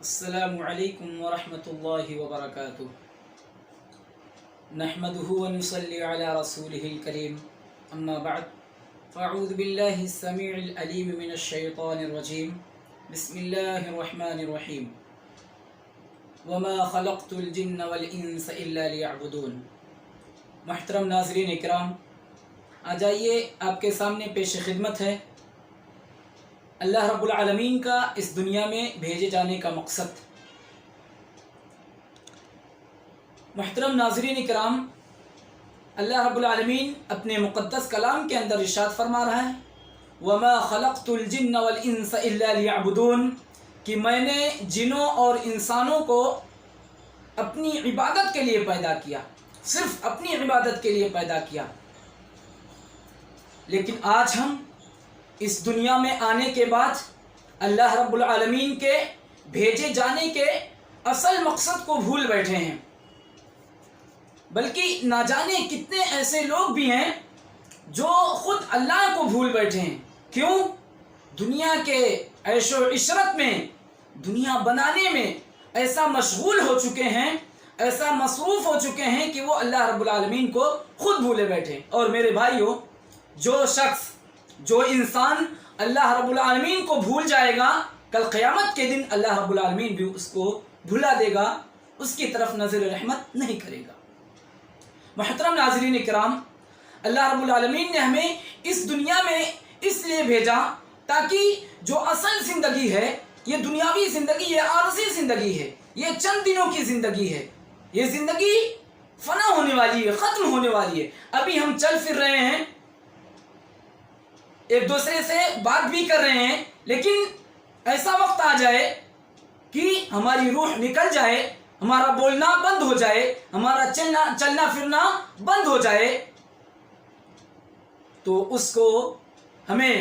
السلام علیکم ورحمۃ اللہ وبرکاتہ نحمده ونصلی علی رسولہ الکریم اما بعد فاعوذ باللہ السمیع العلیم من الشیطان الرجیم بسم اللہ الرحمن الرحیم وما خلقت الجن والانس الا لیعبدون۔ محترم ناظرین اکرام، آ جائیے آپ کے سامنے پیش خدمت ہے اللہ رب العالمین کا اس دنیا میں بھیجے جانے کا مقصد۔ محترم ناظرین اکرام، اللہ رب العالمین اپنے مقدس کلام کے اندر ارشاد فرما رہا ہے وَمَا خَلَقْتُ الْجِنَّ وَالْإِنسَ إِلَّا لِيَعْبُدُونَ، کہ میں نے جنوں اور انسانوں کو اپنی عبادت کے لیے پیدا کیا، صرف اپنی عبادت کے لیے پیدا کیا۔ لیکن آج ہم اس دنیا میں آنے کے بعد اللہ رب العالمین کے بھیجے جانے کے اصل مقصد کو بھول بیٹھے ہیں، بلکہ نہ جانے کتنے ایسے لوگ بھی ہیں جو خود اللہ کو بھول بیٹھے ہیں۔ کیوں؟ دنیا کے عیش و عشرت میں، دنیا بنانے میں ایسا مشغول ہو چکے ہیں، ایسا مصروف ہو چکے ہیں کہ وہ اللہ رب العالمین کو خود بھولے بیٹھے۔ اور میرے بھائیوں، جو انسان اللہ رب العالمین کو بھول جائے گا، کل قیامت کے دن اللہ رب العالمین بھی اس کو بھلا دے گا، اس کی طرف نظر رحمت نہیں کرے گا۔ محترم ناظرین کرام، اللہ رب العالمین نے ہمیں اس دنیا میں اس لیے بھیجا تاکہ جو اصل زندگی ہے، یہ دنیاوی زندگی، یہ عارضی زندگی ہے، یہ چند دنوں کی زندگی ہے، یہ زندگی فنا ہونے والی ہے، ختم ہونے والی ہے۔ ابھی ہم چل پھر رہے ہیں، ایک دوسرے سے بات بھی کر رہے ہیں، لیکن ایسا وقت آ جائے کہ ہماری روح نکل جائے، ہمارا بولنا بند ہو جائے، ہمارا چلنا پھرنا بند ہو جائے، تو اس کو ہمیں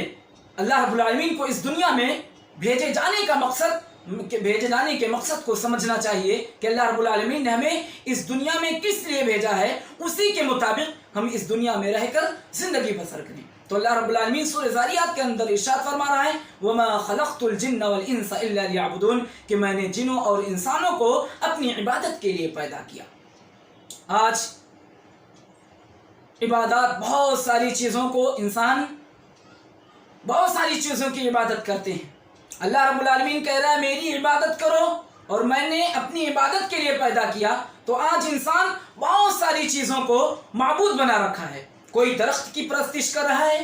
اللہ رب العالمین کو اس دنیا میں بھیجے جانے کے مقصد کو سمجھنا چاہیے کہ اللہ رب العالمین نے ہمیں اس دنیا میں کس لیے بھیجا ہے، اسی کے مطابق ہم اس دنیا میں رہ کر زندگی بسر کریں۔ تو اللہ رب العالمین سورہ ذاریات کے اندر ارشاد فرما رہا ہے وَمَا خَلَقْتُ الْجِنَّ وَالْإِنسَ إِلَّا لِيَعْبُدُونَ، کہ میں نے جنوں اور انسانوں کو اپنی عبادت کے لیے پیدا کیا۔ آج عبادات، بہت ساری چیزوں کی عبادت کرتے ہیں۔ اللہ رب العالمین کہہ رہا ہے میری عبادت کرو، اور میں نے اپنی عبادت کے لیے پیدا کیا۔ تو آج انسان بہت ساری چیزوں کو معبود بنا رکھا ہے۔ کوئی درخت کی پرستش کر رہا ہے،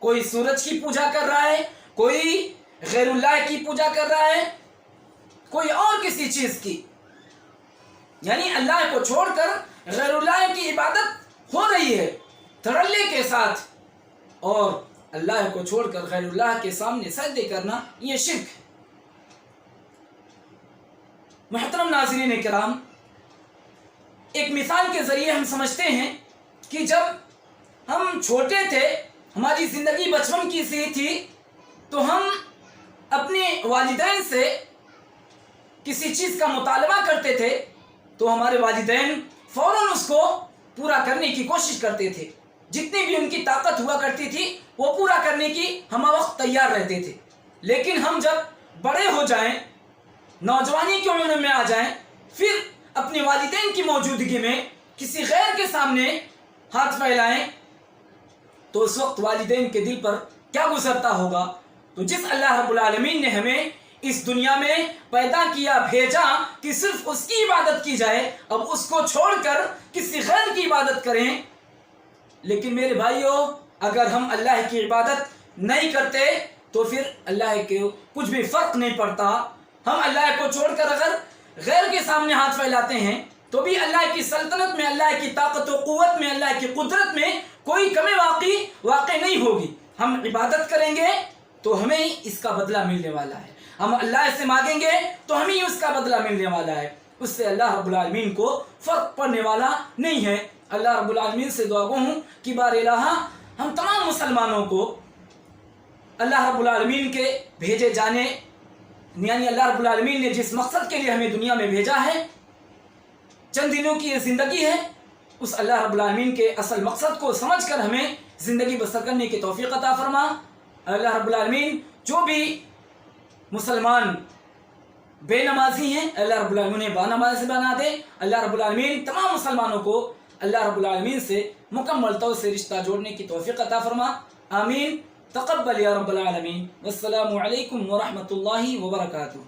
کوئی سورج کی پوجا کر رہا ہے، کوئی غیر اللہ کی پوجا کر رہا ہے، کوئی اور کسی چیز کی، یعنی اللہ کو چھوڑ کر غیر اللہ کی عبادت ہو رہی ہے دھڑلے کے ساتھ، اور اللہ کو چھوڑ کر غیر اللہ کے سامنے سجدے کرنا یہ شرک ہے۔ محترم ناظرین کرام، ایک مثال کے ذریعے ہم سمجھتے ہیں کہ جب ہم چھوٹے تھے، ہماری زندگی بچپن کی سی تھی، تو ہم اپنے والدین سے کسی چیز کا مطالبہ کرتے تھے تو ہمارے والدین فوراً اس کو پورا کرنے کی کوشش کرتے تھے، جتنی بھی ان کی طاقت ہوا کرتی تھی وہ پورا کرنے کی ہم وقت تیار رہتے تھے۔ لیکن ہم جب بڑے ہو جائیں، نوجوانی کی عمر میں آ جائیں، پھر اپنے والدین کی موجودگی میں کسی غیر کے سامنے ہاتھ پھیلائیں، تو اس وقت والدین کے دل پر کیا گزرتا ہوگا؟ تو جس اللہ رب العالمین نے ہمیں اس دنیا میں پیدا کیا، بھیجا کہ صرف اس کی عبادت کی جائے، اب اس کو چھوڑ کر کسی غیر کی عبادت کریں۔ لیکن میرے بھائیوں، اگر ہم اللہ کی عبادت نہیں کرتے تو پھر اللہ کے کچھ بھی فرق نہیں پڑتا۔ ہم اللہ کو چھوڑ کر اگر غیر کے سامنے ہاتھ پھیلاتے ہیں تو بھی اللہ کی سلطنت میں، اللہ کی طاقت و قوت میں، اللہ کی قدرت میں کوئی کمی واقع نہیں ہوگی۔ ہم عبادت کریں گے تو ہمیں اس کا بدلہ ملنے والا ہے، ہم اللہ سے مانگیں گے تو ہمیں اس کا بدلہ ملنے والا ہے، اس سے اللہ رب العالمین کو فرق پڑنے والا نہیں ہے۔ اللہ رب العالمین سے دعا گو ہوں کہ بار الہ ہم تمام مسلمانوں کو اللہ رب العالمین کے بھیجے جانے، یعنی اللہ رب العالمین نے جس مقصد کے لیے ہمیں دنیا میں بھیجا ہے، چند دنوں کی یہ زندگی ہے، اس اللہ رب العالمین کے اصل مقصد کو سمجھ کر ہمیں زندگی بسر کرنے کی توفیق عطا فرما۔ اللہ رب العالمین جو بھی مسلمان بے نمازی ہیں اللہ رب العالمین انہیں بانماز بنا دے. اللہ رب العالمین تمام مسلمانوں کو اللہ رب العالمین سے مکمل طور سے رشتہ جوڑنے کی توفیق عطا فرما. آمین. تقبل یا رب العالمین. والسلام علیکم ورحمۃ اللہ وبرکاتہ.